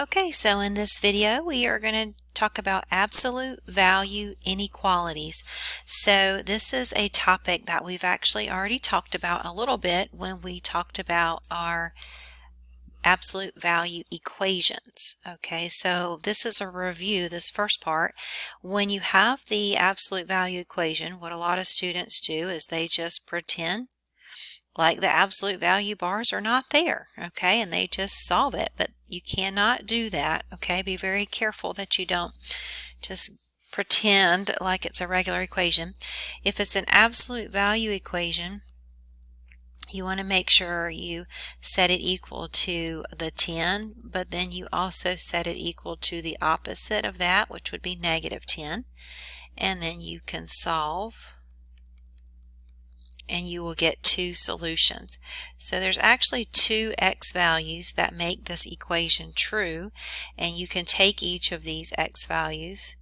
Okay, so in this video we are going to talk about absolute value inequalities. So this is a topic that we've actually already talked about a little bit when we talked about our absolute value equations. Okay, so this is a review, this first part. When you have the absolute value equation, what a lot of students do is they just pretend like the absolute value bars are not there, okay, and they just solve it. But you cannot do that, okay? Be very careful that you don't just pretend like it's a regular equation. If it's an absolute value equation, you want to make sure you set it equal to the 10, but then you also set it equal to the opposite of that, which would be negative 10, and then you can solve and you will get two solutions. So there's actually two x values that make this equation true, and you can take each of these x values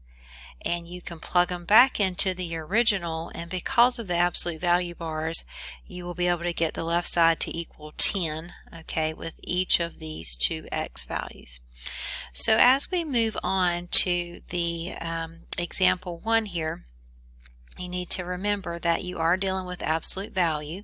and you can plug them back into the original, and because of the absolute value bars you will be able to get the left side to equal 10, okay, with each of these two x values. So as we move on to the example 1 here, you need to remember that you are dealing with absolute value,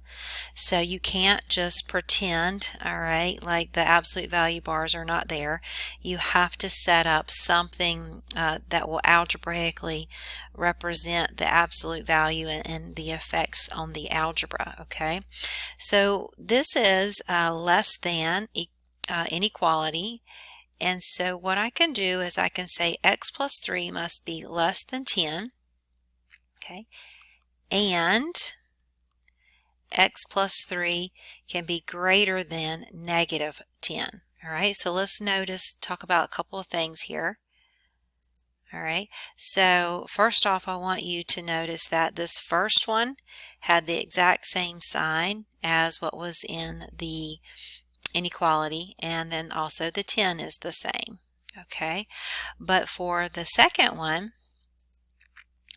so you can't just pretend, all right, like the absolute value bars are not there. You have to set up something that will algebraically represent the absolute value and the effects on the algebra, okay? So this is less than inequality, and so what I can do is I can say x plus 3 must be less than 10. Okay, and x plus 3 can be greater than negative 10. All right, so let's talk about a couple of things here. All right, so first off, I want you to notice that this first one had the exact same sign as what was in the inequality, and then also the 10 is the same. Okay, but for the second one,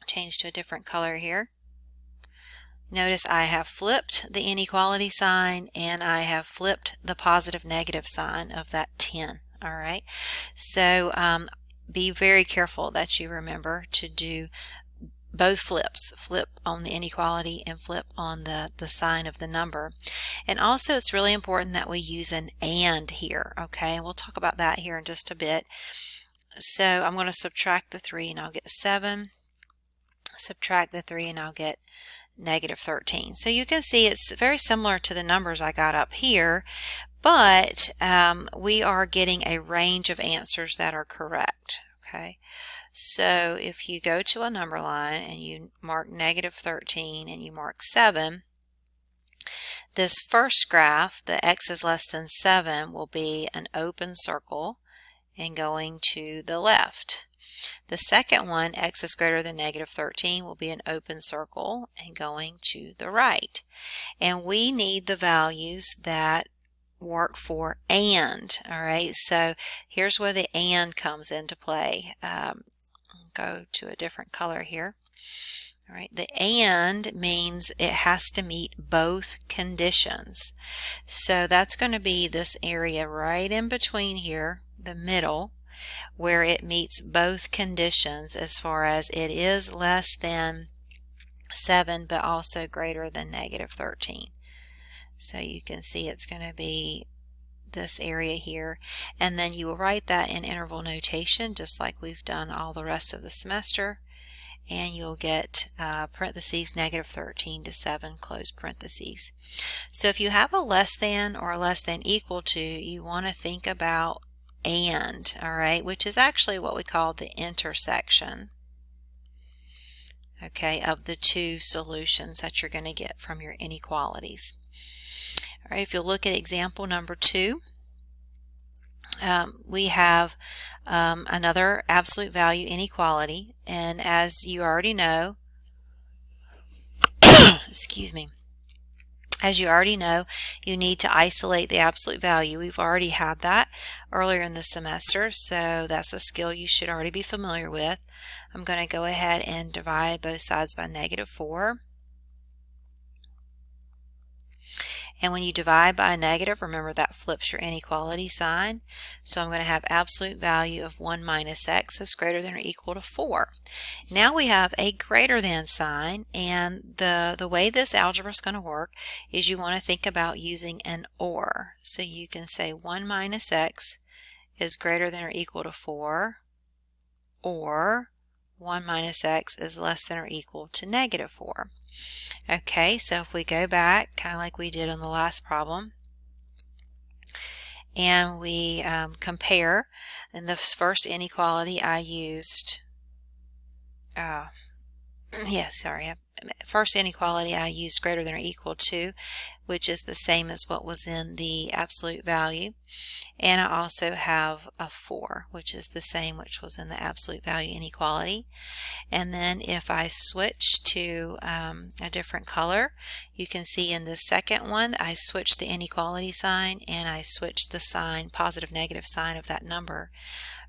change to a different color here. Notice I have flipped the inequality sign and I have flipped the positive negative sign of that 10. All right, so be very careful that you remember to do both flips, flip on the inequality and flip on the sign of the number. And also it's really important that we use an and here, okay, and we'll talk about that here in just a bit. So I'm going to subtract the 3 and I'll get 7, subtract the 3 and I'll get negative 13. So you can see it's very similar to the numbers I got up here, but we are getting a range of answers that are correct. Okay, so if you go to a number line and you mark negative 13 and you mark 7, this first graph, the x is less than 7, will be an open circle and going to the left. The second one, x is greater than negative 13, will be an open circle and going to the right. And we need the values that work for and. All right, so here's where the and comes into play. Go to a different color here. All right, the and means it has to meet both conditions. So that's going to be this area right in between here, the middle, where it meets both conditions as far as it is less than 7 but also greater than negative 13. So you can see it's going to be this area here, and then you will write that in interval notation just like we've done all the rest of the semester, and you'll get parentheses negative 13 to 7 close parentheses. So if you have a less than or a less than equal to, you want to think about and, all right, which is actually what we call the intersection, okay, of the two solutions that you're going to get from your inequalities. All right, if you look at example number 2, we have another absolute value inequality, and as you already know, excuse me, as you already know, you need to isolate the absolute value. We've already had that earlier in the semester, so that's a skill you should already be familiar with. I'm going to go ahead and divide both sides by negative 4. And when you divide by a negative, remember that flips your inequality sign. So I'm going to have absolute value of 1 minus x is greater than or equal to 4. Now we have a greater than sign, and the way this algebra is going to work is you want to think about using an or. So you can say 1 minus x is greater than or equal to 4, or 1 minus x is less than or equal to negative 4. Okay, so if we go back, kind of like we did in the last problem, and we compare, in the first inequality I used, first inequality I used greater than or equal to, which is the same as what was in the absolute value. And I also have a 4, which is the same which was in the absolute value inequality. And then if I switch to a different color, you can see in the second one I switched the inequality sign and I switched the sign, positive negative sign of that number.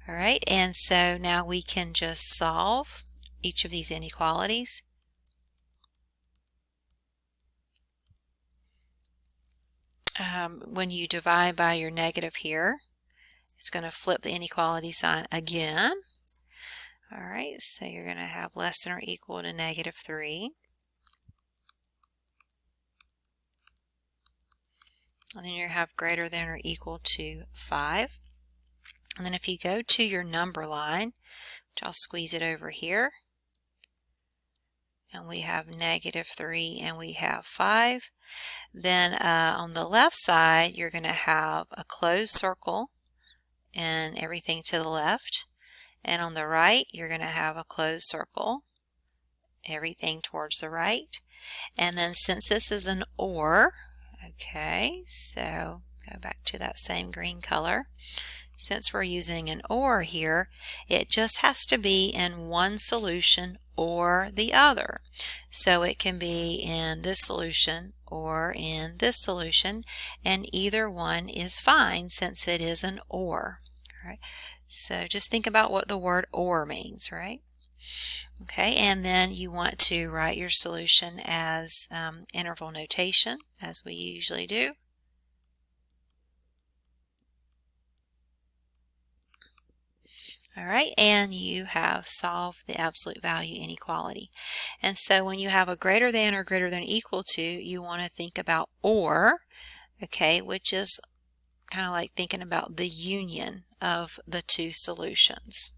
All right, and so now we can just solve each of these inequalities. When you divide by your negative here, it's going to flip the inequality sign again. All right, so you're going to have less than or equal to negative 3. And then you have greater than or equal to 5. And then if you go to your number line, which I'll squeeze it over here, and we have negative 3 and we have 5. Then on the left side, you're going to have a closed circle and everything to the left. And on the right, you're going to have a closed circle, everything towards the right. And then since this is an or, okay, so go back to that same green color. Since we're using an or here, it just has to be in one solution or the other. So it can be in this solution or in this solution, and either one is fine since it is an or. All right. So just think about what the word or means, right? Okay, and then you want to write your solution as interval notation, as we usually do. All right, and you have solved the absolute value inequality. And so when you have a greater than or greater than equal to, you want to think about or, okay, which is kind of like thinking about the union of the two solutions.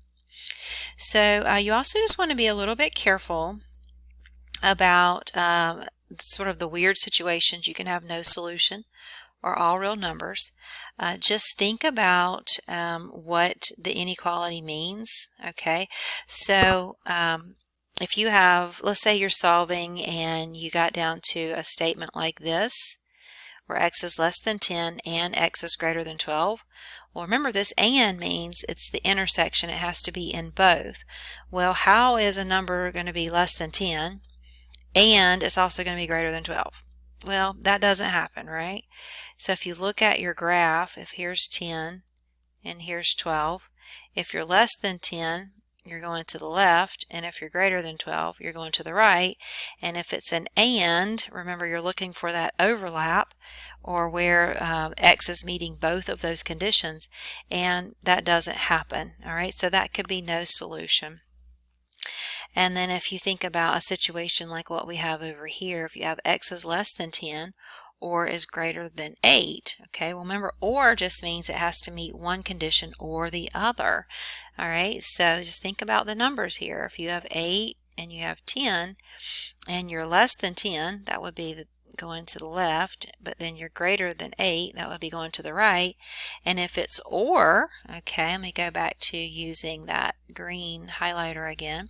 So you also just want to be a little bit careful about sort of the weird situations. You can have no solution or all real numbers. Just think about what the inequality means, okay? So if you have, let's say you're solving and you got down to a statement like this, where x is less than 10 and x is greater than 12. Well, remember this and means it's the intersection. It has to be in both. Well, how is a number going to be less than 10 and it's also going to be greater than 12? Well, that doesn't happen, right? So if you look at your graph, if here's 10 and here's 12, if you're less than 10, you're going to the left, and if you're greater than 12, you're going to the right. And if it's an and, remember you're looking for that overlap, or where x is meeting both of those conditions, and that doesn't happen. All right, so that could be no solution. And then if you think about a situation like what we have over here, if you have x is less than 10 or is greater than 8, okay, well remember or just means it has to meet one condition or the other. All right, so just think about the numbers here. If you have 8 and you have 10 and you're less than 10, that would be going to the left, but then you're greater than 8, that would be going to the right. And if it's or, okay, let me go back to using that green highlighter again.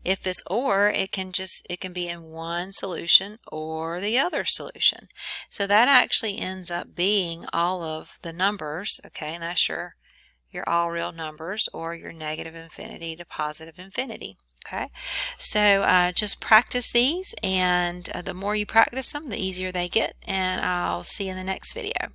If it's or, it can be in one solution or the other solution. So that actually ends up being all of the numbers, okay, and that's your all real numbers, or your negative infinity to positive infinity. Okay, so just practice these, and the more you practice them, the easier they get, and I'll see you in the next video.